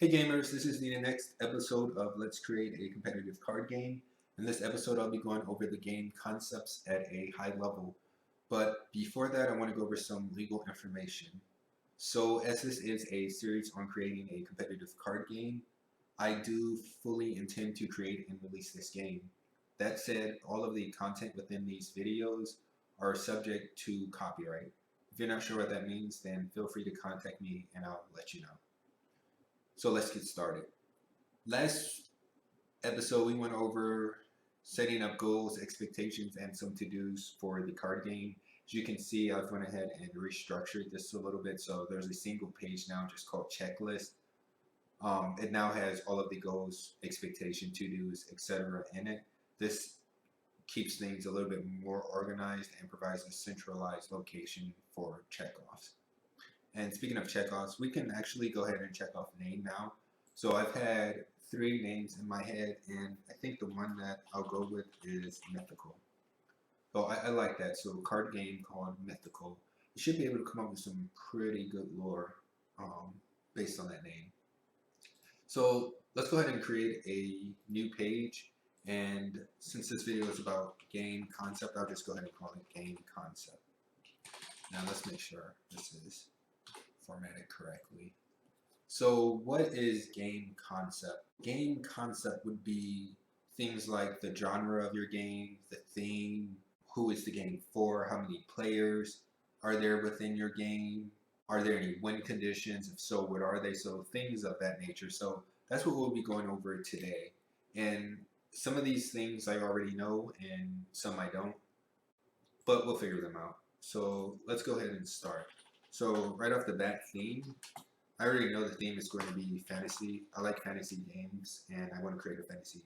Hey gamers, this is the next episode of Let's Create a Competitive Card Game. In this episode, I'll be going over the game concepts at a high level. But before that, I want to go over some legal information. So, as this is a series on creating a competitive card game, I do fully intend to create and release this game. That said, all of the content within these videos are subject to copyright. If you're not sure what that means, then feel free to contact me and I'll let you know. So let's get started. Last episode, we went over setting up goals, expectations, and some to-dos for the card game. As you can see, I've went ahead and restructured this a little bit. So there's a single page now just called checklist. It now has all of the goals, expectation, to-dos, etc. in it. This keeps things a little bit more organized and provides a centralized location for checkoffs. And speaking of checkoffs, we can actually go ahead and check off name now. So I've had 3 names in my head, and I think the one that I'll go with is Mythical. So I like that. So card game called Mythical. You should be able to come up with some pretty good lore based on that name. So let's go ahead and create a new page. And since this video is about game concept, I'll just go ahead and call it game concept. Now let's make sure this is formatted correctly. So what is game concept? Game concept would be things like the genre of your game, the theme, who is the game for, how many players are there within your game, are there any win conditions, if so, what are they? So things of that nature. So that's what we'll be going over today. And some of these things I already know and some I don't, but we'll figure them out. So let's go ahead and start. So right off the bat, theme. I already know the theme is going to be fantasy. I like fantasy games, and I want to create a fantasy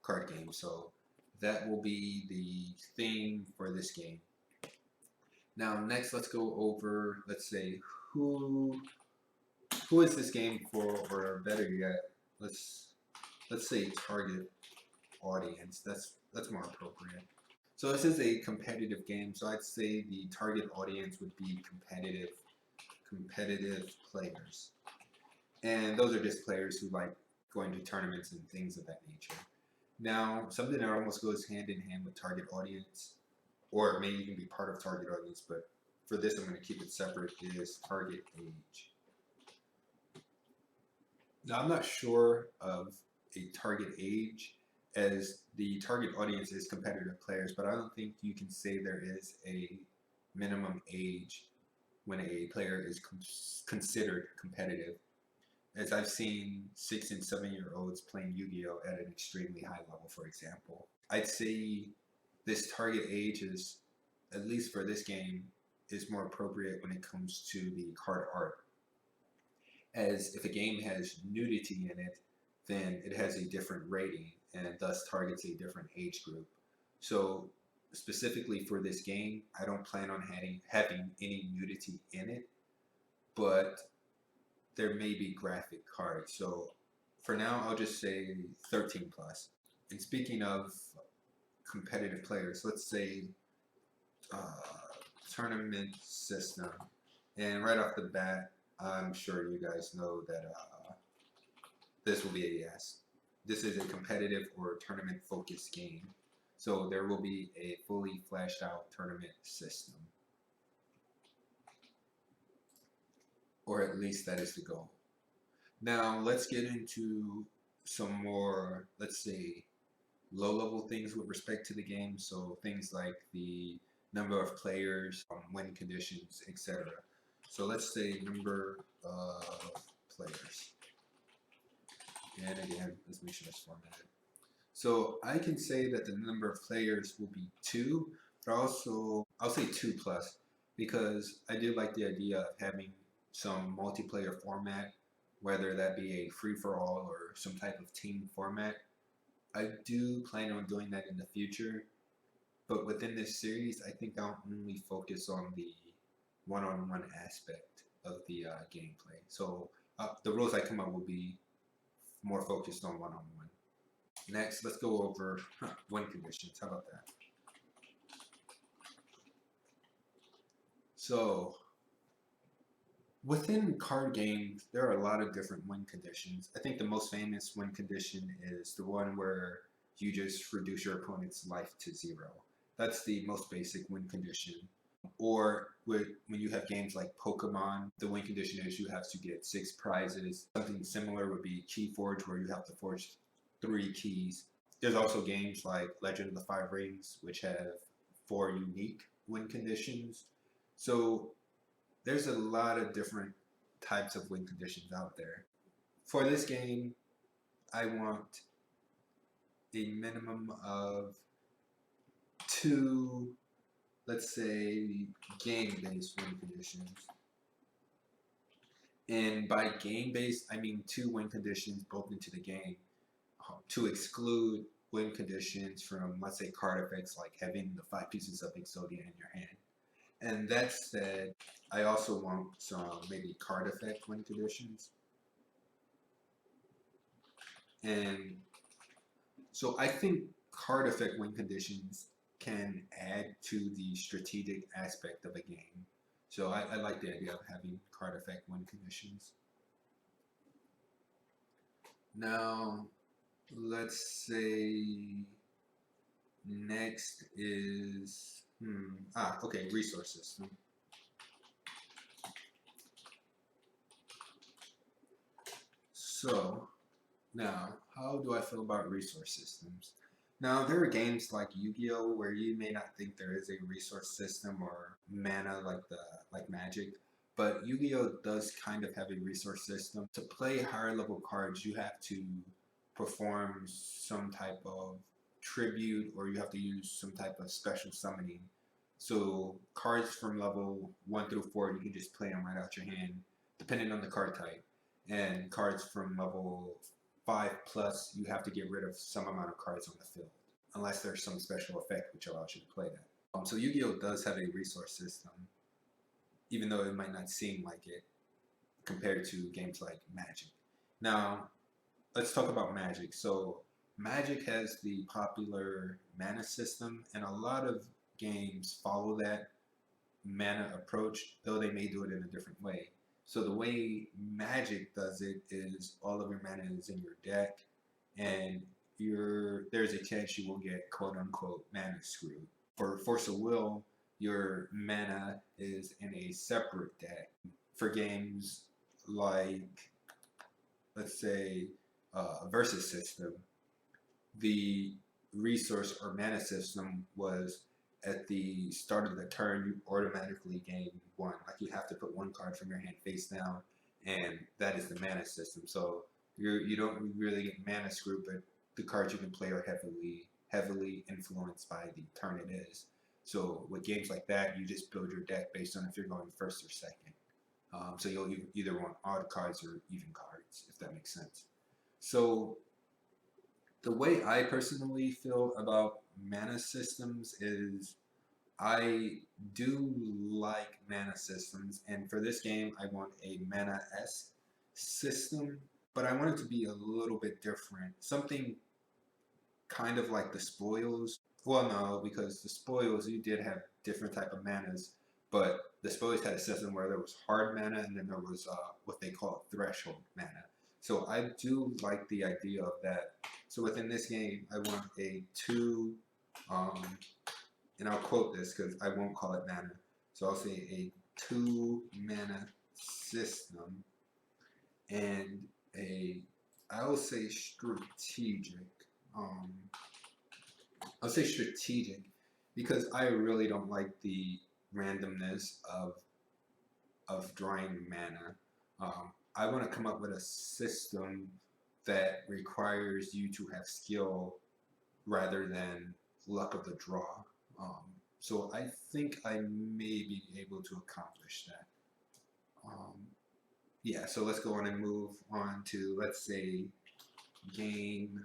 card game. So that will be the theme for this game. Now, next, let's go over. Let's say who is this game for, or better yet, let's say target audience. That's more appropriate. So this is a competitive game. So I'd say the target audience would be competitive players. And those are just players who like going to tournaments and things of that nature. Now, something that almost goes hand in hand with target audience, or maybe even be part of target audience, but for this I'm going to keep it separate, is target age. Now, I'm not sure of a target age, as the target audience is competitive players, but I don't think you can say there is a minimum age when a player is considered competitive, as I've seen 6 and 7-year-olds playing Yu-Gi-Oh! At an extremely high level, for example. I'd say this target age is, at least for this game, is more appropriate when it comes to the card art. As if a game has nudity in it, then it has a different rating and thus targets a different age group. So specifically for this game, I don't plan on having any nudity in it, but there may be graphic cards. So for now, I'll just say 13 plus. And speaking of competitive players, let's say tournament system. And right off the bat, I'm sure you guys know that this will be a yes. This is a competitive or tournament focused game. So there will be a fully fleshed out tournament system. Or at least that is the goal. Now let's get into some more, let's say, low-level things with respect to the game. So things like the number of players, win conditions, etc. So let's say number of players. And again, let's make sure it's formatted. So I can say that the number of players will be 2, but also I'll say 2 plus, because I do like the idea of having some multiplayer format, whether that be a free-for-all or some type of team format. I do plan on doing that in the future, but within this series, I think I'll only focus on the one-on-one aspect of the gameplay. So the rules I come up will be more focused on one-on-one. Next, let's go over win conditions. How about that? So Within card games, there are a lot of different win conditions. I think the most famous win condition is the one where you just reduce your opponent's life to 0. That's the most basic win condition. Or when you have games like Pokemon, the win condition is you have to get 6 prizes. Something similar would be Key Forge, where you have to forge 3 keys. There's also games like Legend of the Five Rings, which have 4 unique win conditions. So there's a lot of different types of win conditions out there. For this game, I want a minimum of 2, let's say, game-based win conditions. And by game-based, I mean 2 win conditions built into the game to exclude win conditions from, let's say, card effects like having the 5 pieces of Exodia in your hand. And that said, I also want some maybe card effect win conditions. And so I think card effect win conditions can add to the strategic aspect of a game. So I like the idea of having card effect win conditions. Now, let's say next is, okay, resource system. So now, how do I feel about resource systems? Now, there are games like Yu-Gi-Oh! Where you may not think there is a resource system or mana like Magic, but Yu-Gi-Oh! Does kind of have a resource system. To play higher level cards, you have to perform some type of tribute, or you have to use some type of special summoning. So cards from level 1 through 4, you can just play them right out your hand, depending on the card type. And cards from level 5 plus, you have to get rid of some amount of cards on the field, unless there's some special effect which allows you to play that. So Yu-Gi-Oh! Does have a resource system, even though it might not seem like it compared to games like Magic. Now, let's talk about Magic. So Magic has the popular mana system, and a lot of games follow that mana approach, though they may do it in a different way. So the way Magic does it is all of your mana is in your deck, and there's a chance you will get quote unquote mana screwed. For Force of Will, your mana is in a separate deck. For games like, let's say, a versus system, the resource or mana system was at the start of the turn, you automatically gain 1. Like you have to put 1 card from your hand face down, and that is the mana system. So you don't really get mana screwed, but the cards you can play are heavily influenced by the turn it is. So with games like that, you just build your deck based on if you're going first or second. So you'll either want odd cards or even cards, if that makes sense. So the way I personally feel about mana systems is I do like mana systems, and for this game, I want a mana-esque system, but I want it to be a little bit different. Something kind of like the spoils. Well, no, because the spoils, you did have different type of manas, but the spoils had a system where there was hard mana, and then there was what they call threshold mana. So I do like the idea of that. So within this game, I want a 2, and I'll quote this because I won't call it mana. So I'll say a 2 mana system, and I'll say strategic. I'll say strategic because I really don't like the randomness of drawing mana. I want to come up with a system that requires you to have skill rather than luck of the draw. So I think I may be able to accomplish that. Yeah, so let's go on and move on to, let's say game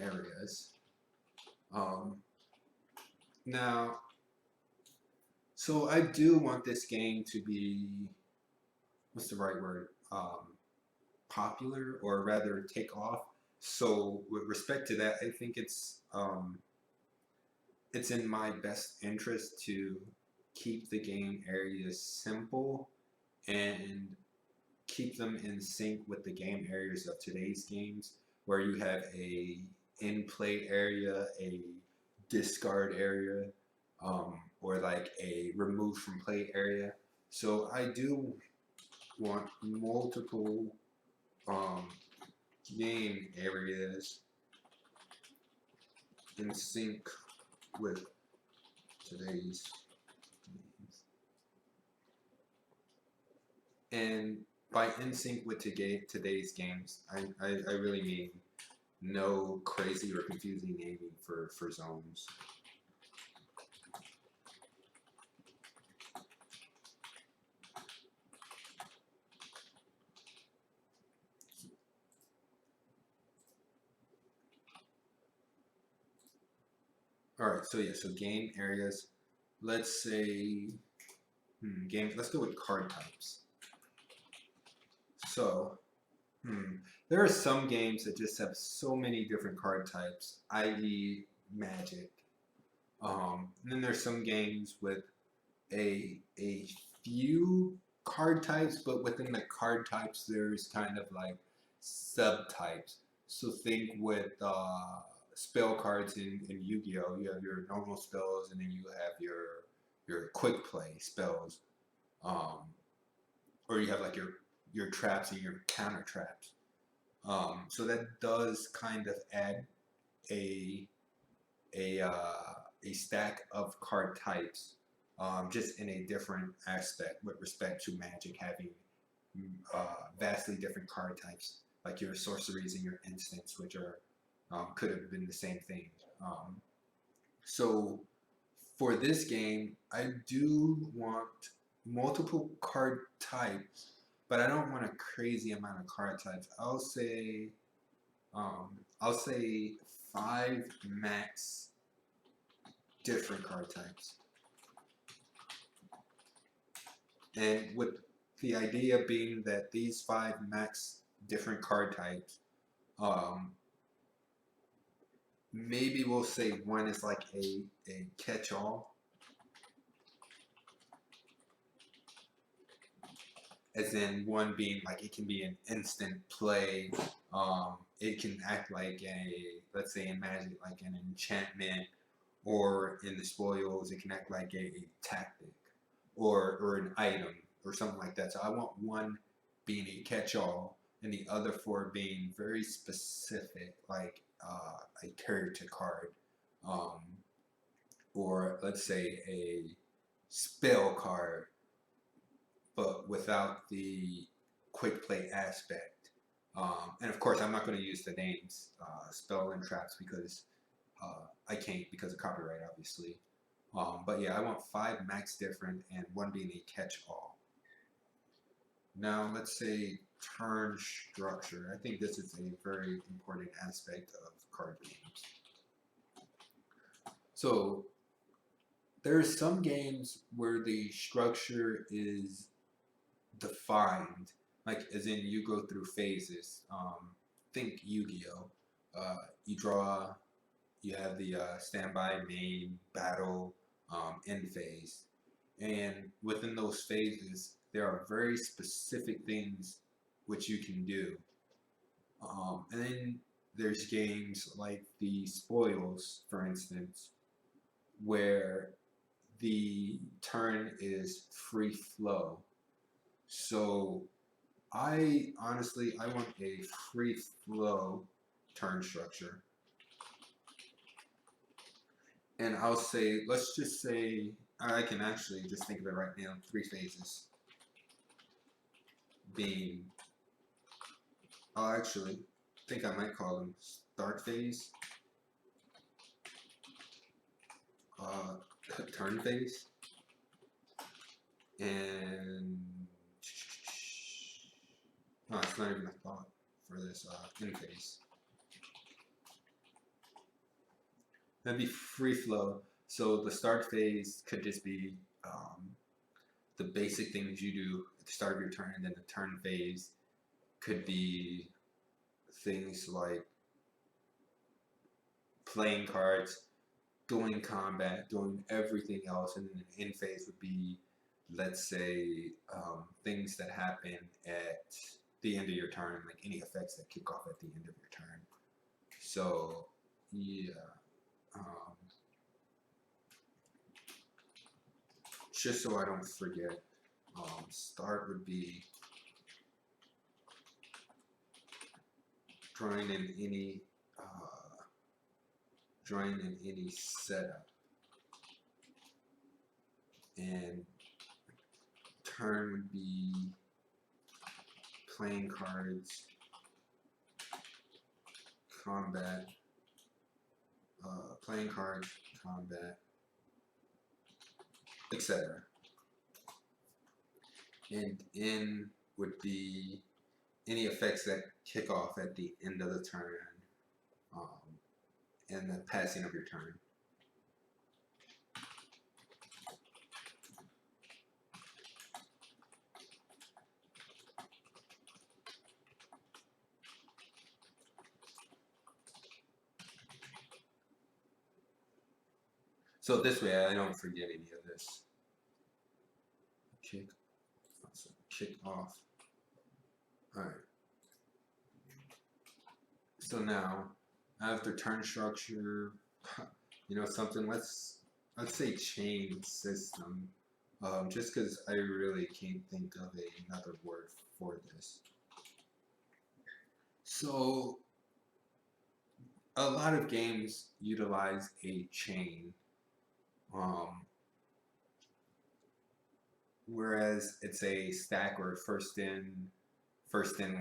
areas. Now, so I do want this game to be, what's the right word? Popular, or rather take off. So with respect to that, I think it's in my best interest to keep the game areas simple and keep them in sync with the game areas of today's games, where you have a in-play area, a discard area, or like a remove from play area. So I do want multiple um, game areas in sync with today's games. And by in sync with today's games, I really mean no crazy or confusing naming for zones. All right, so yeah, so game areas. Let's say games. Let's go with card types. So there are some games that just have so many different card types, i.e., Magic. And then there's some games with a few card types, but within the card types, there's kind of like subtypes. So think with spell cards in Yu-Gi-Oh! You have your normal spells, and then you have your quick play spells, um, or you have like your traps and your counter traps. So that does kind of add a a uh, a stack of card types, just in a different aspect with respect to Magic having vastly different card types, like your sorceries and your instants, which are could have been the same thing. So for this game, I do want multiple card types, but I don't want a crazy amount of card types. I'll say 5 max different card types. And with the idea being that these 5 max different card types, maybe we'll say one is like a catch-all, as in one being like it can be an instant play. It can act like let's say in Magic, like an enchantment, or in the spoils, it can act like a tactic or an item or something like that. So I want one being a catch-all and the other 4 being very specific, like a character card, or let's say a spell card, but without the quick play aspect. And of course, I'm not going to use the names spell and traps because I can't because of copyright, obviously. But yeah, I want 5 max different and one being a catch-all. Now let's say turn structure. I think this is a very important aspect of card games. So there's some games where the structure is defined, like as in you go through phases. Think Yu-Gi-Oh! You draw, you have the standby, main, battle, end phase. And within those phases, there are very specific things which you can do. And then there's games like the spoils, for instance, where the turn is free flow. So I honestly want a free flow turn structure. And I'll say, let's just say, I can actually just think of it right now, 3 phases being, I'll actually think I might call them start phase, turn phase, and no, it's not even a thought for this end phase. That'd be free flow. So the start phase could just be the basic things you do at the start of your turn, and then the turn phase could be things like playing cards, doing combat, doing everything else, and then the end phase would be, let's say, things that happen at the end of your turn, like any effects that kick off at the end of your turn. So, yeah. Um, just so I don't forget, start would be drawing in any setup, and turn would be playing cards, combat, playing cards, combat, etc. And in would be any effects that kick off at the end of the turn, and the passing of your turn. So this way I don't forget any of this. Kick off. Alright. So now, after turn structure, something, let's say chain system, just because I really can't think of another word for this. So, a lot of games utilize a chain, whereas it's a stack or first in,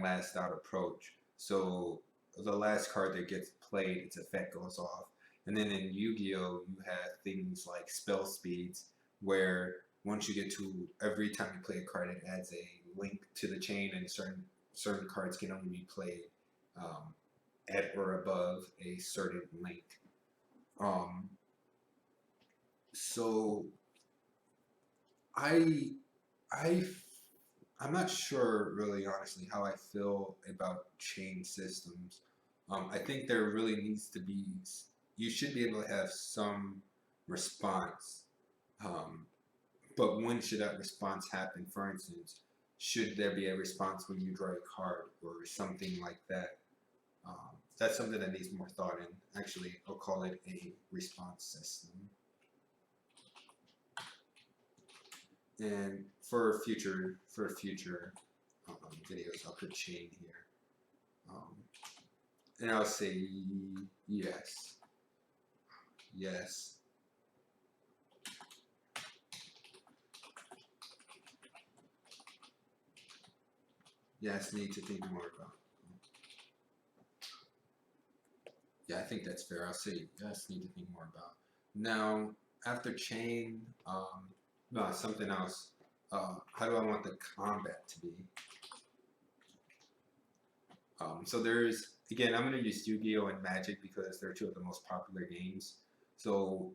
last out approach. So the last card that gets played, its effect goes off. And then in Yu-Gi-Oh, you have things like spell speeds, where once you get to, every time you play a card, it adds a link to the chain, and certain cards can only be played at or above a certain link. So I'm not sure, really, honestly, how I feel about chain systems. I think there really needs to be, you should be able to have some response. But when should that response happen? For instance, should there be a response when you draw a card or something like that? That's something that needs more thought in. Actually, I'll call it a response system. And for future videos, I'll put chain here, and I'll say yes. Need to think more about. Yeah, I think that's fair. I'll say yes. Need to think more about. Now, after chain, no, something else. How do I want the combat to be? So there's, again, I'm going to use Yu-Gi-Oh! And Magic because they're two of the most popular games. So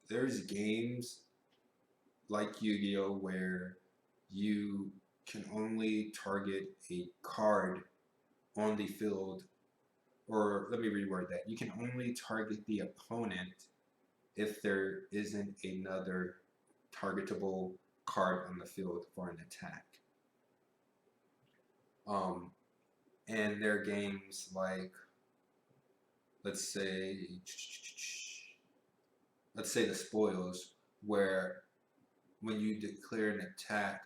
there's games like Yu-Gi-Oh! Where you can only target a card on the field, or let me reword that. You can only target the opponent if there isn't another targetable card on the field for an attack. And there are games like, let's say the spoils, where when you declare an attack,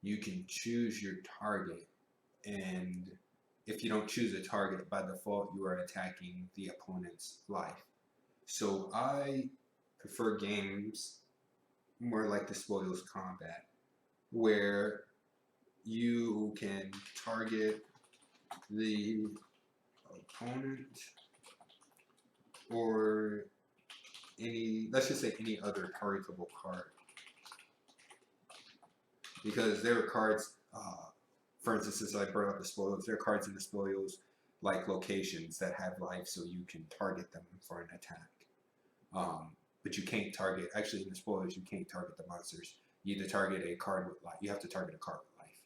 you can choose your target, and if you don't choose a target, by default you are attacking the opponent's life. So I prefer games more like the spoils combat, where you can target the opponent or let's just say any other targetable card. Because there are cards, for instance, as I brought up the spoils, there are cards in the spoils like locations that have life, so you can target them for an attack. But you can't target, actually in the spoilers, you can't target the monsters. You either target a card with life, you have to target a card with life.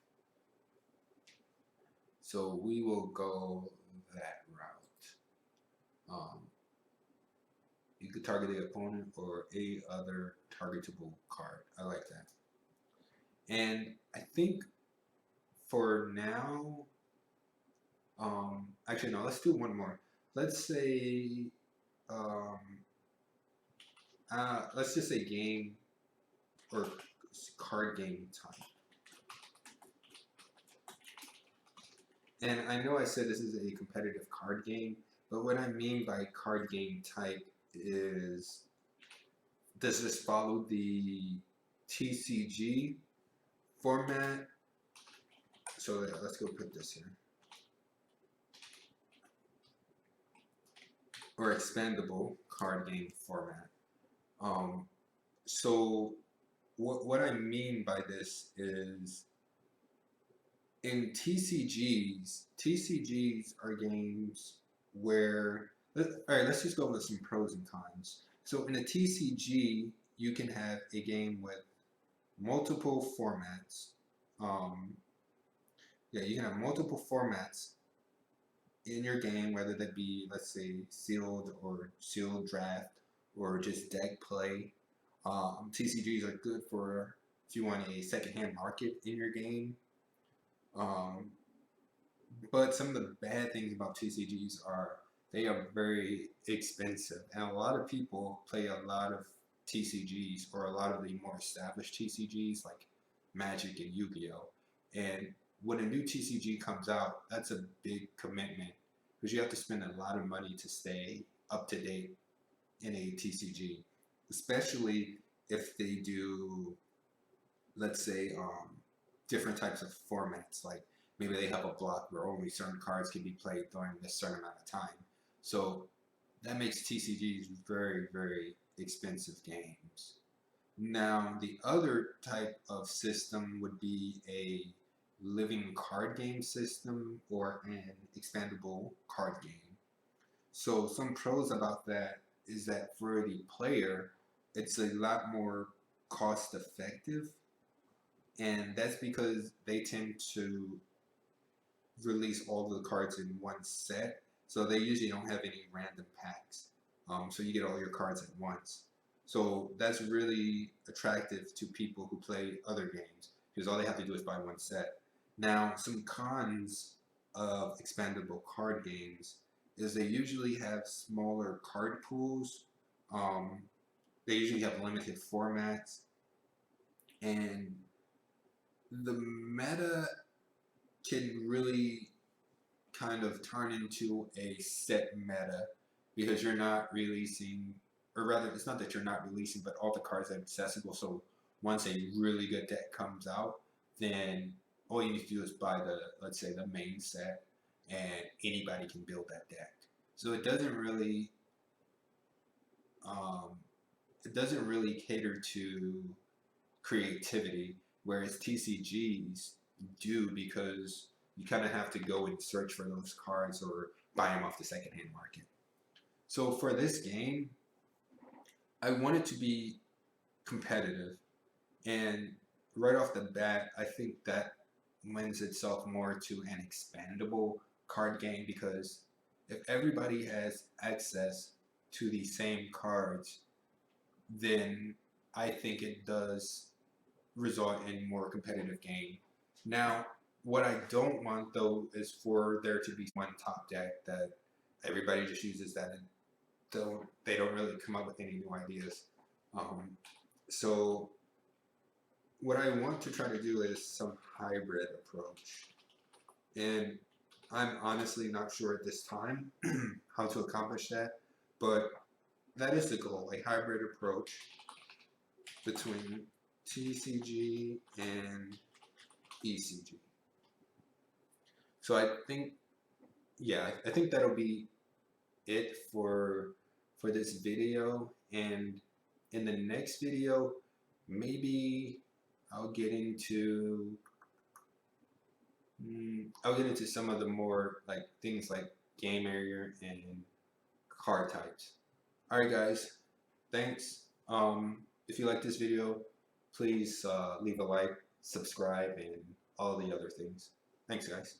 So we will go that route. You could target the opponent or a other targetable card. I like that. And I think for now, actually no, let's do one more. Let's say, let's just say game or card game time. And I know I said this is a competitive card game, but what I mean by card game type is, does this follow the TCG format? So yeah, let's go put this here. Or expandable card game format. So what I mean by this is, in TCGs are games where, all right, let's just go with some pros and cons. So in a TCG, you can have a game with multiple formats. Yeah, you can have multiple formats in your game, whether that be, let's say, sealed or sealed draft or just deck play. TCGs are good for if you want a secondhand market in your game. But some of the bad things about TCGs are they are very expensive, and a lot of people play a lot of TCGs or a lot of the more established TCGs like Magic and Yu-Gi-Oh! And when a new TCG comes out, that's a big commitment because you have to spend a lot of money to stay up to date in a TCG, especially if they do, let's say, different types of formats. Like maybe they have a block where only certain cards can be played during this certain amount of time. So that makes TCGs very, very expensive games. Now, the other type of system would be a living card game system or an expandable card game. So some pros about that is that for the player, it's a lot more cost effective, and that's because they tend to release all the cards in one set, so they usually don't have any random packs. So you get all your cards at once. So that's really attractive to people who play other games because all they have to do is buy one set. Now, some cons of expandable card games is they usually have smaller card pools. They usually have limited formats, and the meta can really kind of turn into a set meta because you're not releasing, or rather, it's not that you're not releasing, but all the cards are accessible. So once a really good deck comes out, then all you need to do is buy the, let's say, the main set, and anybody can build that deck. So it doesn't really cater to creativity, whereas TCGs do, because you kind of have to go and search for those cards or buy them off the secondhand market. So for this game, I want it to be competitive, and right off the bat, I think that lends itself more to an expandable card game, because if everybody has access to the same cards, then I think it does result in more competitive game. Now, what I don't want though is for there to be one top deck that everybody just uses that, and they don't really come up with any new ideas. So what I want to try to do is some hybrid approach, and I'm honestly not sure at this time how to accomplish that, but that is the goal, a hybrid approach between TCG and ECG. So I think, yeah, I think that'll be it for this video, and in the next video, maybe I'll get into some of the more like things like game area and card types. All right, guys, thanks. If you like this video, please leave a like, subscribe, and all the other things. Thanks, guys.